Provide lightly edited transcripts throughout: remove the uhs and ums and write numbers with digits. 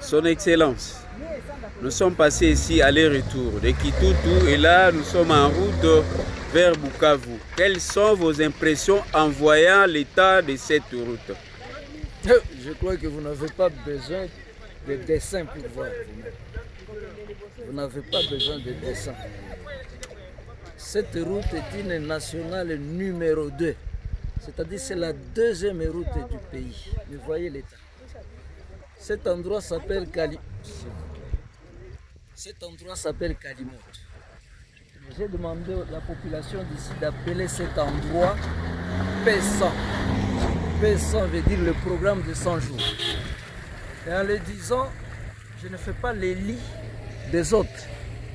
Son Excellence, nous sommes passés ici aller-retour de Kitutu et là nous sommes en route vers Bukavu. Quelles sont vos impressions en voyant l'état de cette route? Je crois que vous n'avez pas besoin de dessin pour voir. Vous n'avez pas besoin de dessin. Cette route est une nationale numéro 2. C'est-à-dire c'est la deuxième route du pays. Vous voyez l'état. Cet endroit s'appelle Kalimoto. J'ai demandé à la population d'ici d'appeler cet endroit P100. P100 veut dire le programme de 100 jours. Et en le disant, je ne fais pas les lits des autres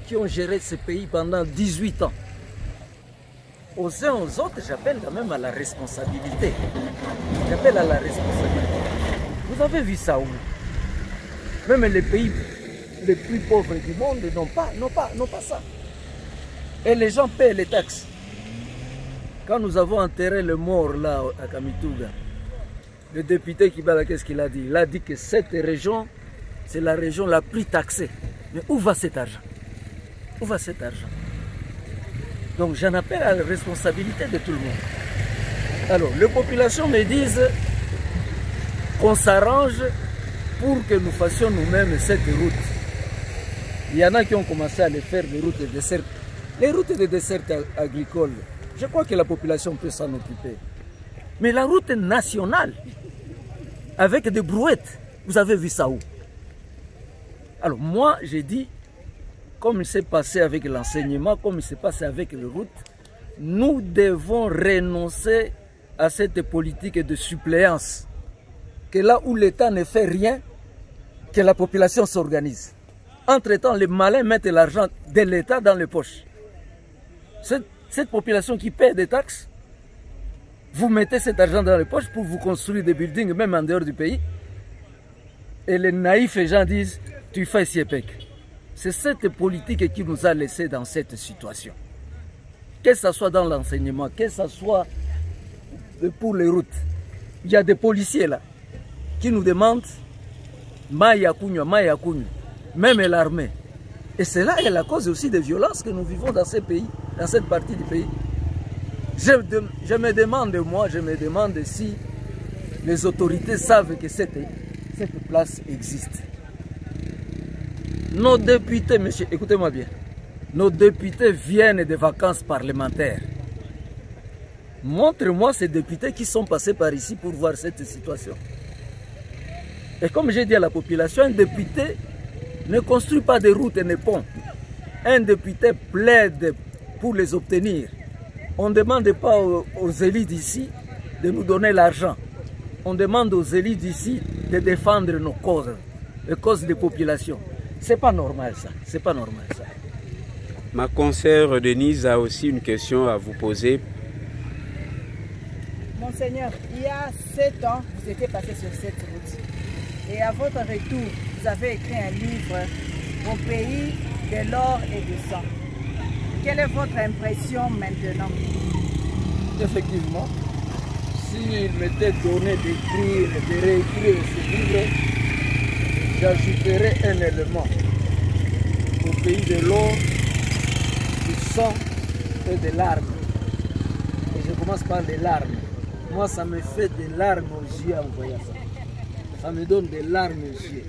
qui ont géré ce pays pendant 18 ans. Aux uns aux autres, j'appelle quand même à la responsabilité. J'appelle à la responsabilité. Vous avez vu ça où? Même les pays les plus pauvres du monde n'ont pas ça. Et les gens paient les taxes. Quand nous avons enterré le mort là à Kamituga, le député Kibala, qu'est-ce qu'il a dit? Il a dit que cette région, c'est la région la plus taxée. Mais où va cet argent? Où va cet argent? Donc j'en appelle à la responsabilité de tout le monde. Alors, les populations me disent qu'on s'arrange pour que nous fassions nous-mêmes cette route. Il y en a qui ont commencé à les faire, les routes de dessert. Les routes de dessert agricoles, je crois que la population peut s'en occuper. Mais la route nationale, avec des brouettes, vous avez vu ça où? Alors moi, j'ai dit, comme il s'est passé avec l'enseignement, comme il s'est passé avec les routes, nous devons renoncer à cette politique de suppléance. Que là où l'État ne fait rien, que la population s'organise. Entre-temps, les malins mettent l'argent de l'État dans les poches. Cette population qui paie des taxes, vous mettez cet argent dans les poches pour vous construire des buildings, même en dehors du pays. Et les naïfs gens disent, tu fais Siepec. C'est cette politique qui nous a laissés dans cette situation. Que ce soit dans l'enseignement, que ce soit pour les routes. Il y a des policiers là qui nous demandent Maya Kounya, même l'armée. Et c'est là la cause aussi des violences que nous vivons dans ces pays, dans cette partie du pays. Je me demande si les autorités savent que cette place existe. Nos députés, monsieur, écoutez-moi bien, nos députés viennent des vacances parlementaires. Montre-moi ces députés qui sont passés par ici pour voir cette situation. Et comme j'ai dit à la population, un député ne construit pas de routes et de ponts. Un député plaide pour les obtenir. On ne demande pas aux élites d'ici de nous donner l'argent. On demande aux élites d'ici de défendre nos causes, les causes des populations. C'est pas normal ça, c'est pas normal ça. Ma consoeur Denise a aussi une question à vous poser. Monseigneur, il y a 7 ans, vous étiez passé sur cette route. Et à votre retour, vous avez écrit un livre, Au pays de l'or et du sang. Quelle est votre impression maintenant? Effectivement, s'il m'était donné d'écrire et de réécrire ce livre, j'ajouterais un élément. Au pays de l'or, du sang et de larmes. Et je commence par les larmes. Moi, ça me fait des larmes aux yeux en voyant ça. Ça me donne des larmes aux yeux.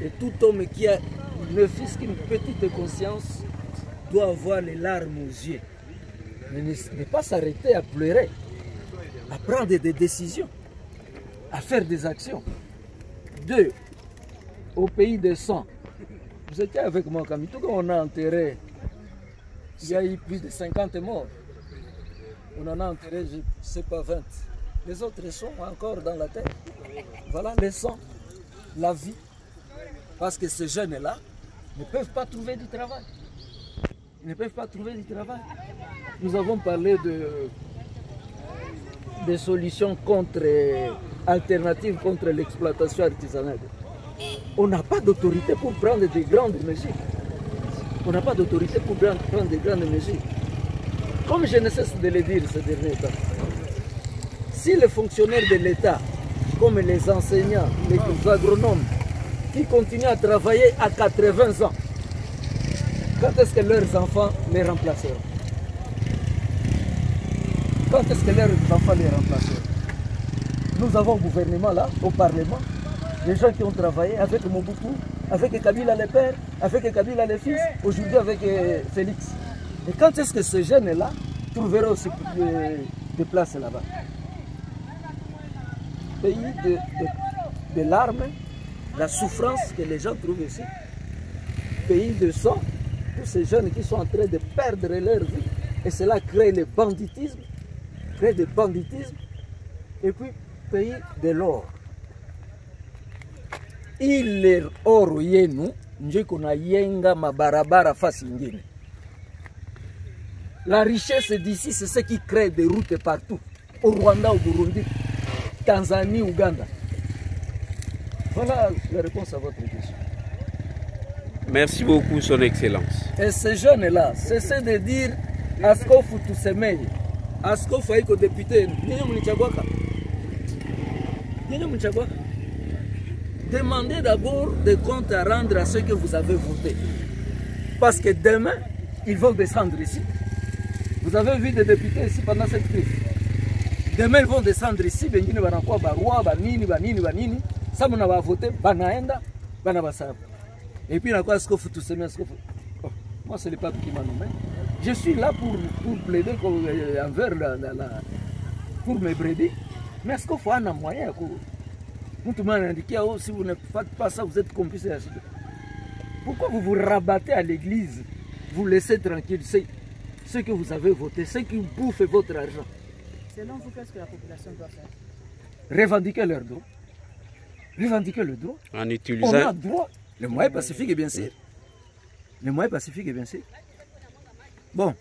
Et tout homme qui a ne fût-ce qu'une petite conscience doit avoir les larmes aux yeux. Mais ne pas s'arrêter à pleurer, à prendre des décisions, à faire des actions. 2. Au pays de sang. Vous étiez avec moi, Camille, tout on a enterré, il y a eu plus de 50 morts. On en a enterré, je ne sais pas, 20. Les autres sont encore dans la terre. Voilà les sangs, la vie. Parce que ces jeunes-là ne peuvent pas trouver du travail. Ils ne peuvent pas trouver du travail. Nous avons parlé de solutions alternatives contre l'exploitation artisanale. On n'a pas d'autorité pour prendre de grandes mesures. On n'a pas d'autorité pour prendre de grandes mesures. Comme je ne cesse de le dire ces derniers temps, si les fonctionnaires de l'État, comme les enseignants, les agronomes, qui continuent à travailler à 80 ans. Quand est-ce que leurs enfants les remplaceront? Quand est-ce que leurs enfants les remplaceront? Nous avons un gouvernement là, au Parlement, des gens qui ont travaillé avec Mobutu, avec Kabila le père, avec Kabila le fils, aujourd'hui avec Félix. Et quand est-ce que ces jeunes-là trouveront aussi des places là-bas? Pays de larmes, la souffrance que les gens trouvent ici. Pays de sang, tous ces jeunes qui sont en train de perdre leur vie. Et cela crée le banditisme, Et puis, pays de l'or. Ile oro yenu, njeko na yenga mabarabara fasi ingine. La richesse d'ici, c'est ce qui crée des routes partout. Au Rwanda, au Burundi, Tanzanie, Ouganda. Voilà la réponse à votre question. Merci beaucoup, Son Excellence. Et ces jeunes-là, cessez de dire Askofu Tusemeye, Askofu Aiko député, demandez d'abord des comptes à rendre à ceux que vous avez votés. Parce que demain, ils vont descendre ici. Vous avez vu des députés ici pendant cette crise. Demain, ils vont descendre ici, bengine banakuwa barua, banini. Ça, on va voter, banaenda, banabasaba. Et puis, Askofu Tusemeye, Askofu. Oh, moi, c'est le pape qui m'a nommé. Je suis là pour plaider envers pour mes brebis. Mais est-ce qu'il faut un moyen? Si vous ne faites pas ça, vous êtes complice. Pourquoi vous vous rabattez à l'église? Vous laissez tranquille ceux que vous avez voté, ceux qui bouffent votre argent. Selon vous, qu'est-ce que la population doit faire? Revendiquer leurs droits. Revendiquer le droit. En utilisant... On a droit. Le moyen pacifique est bien sûr. Le moyen pacifique est bien sûr. Bon.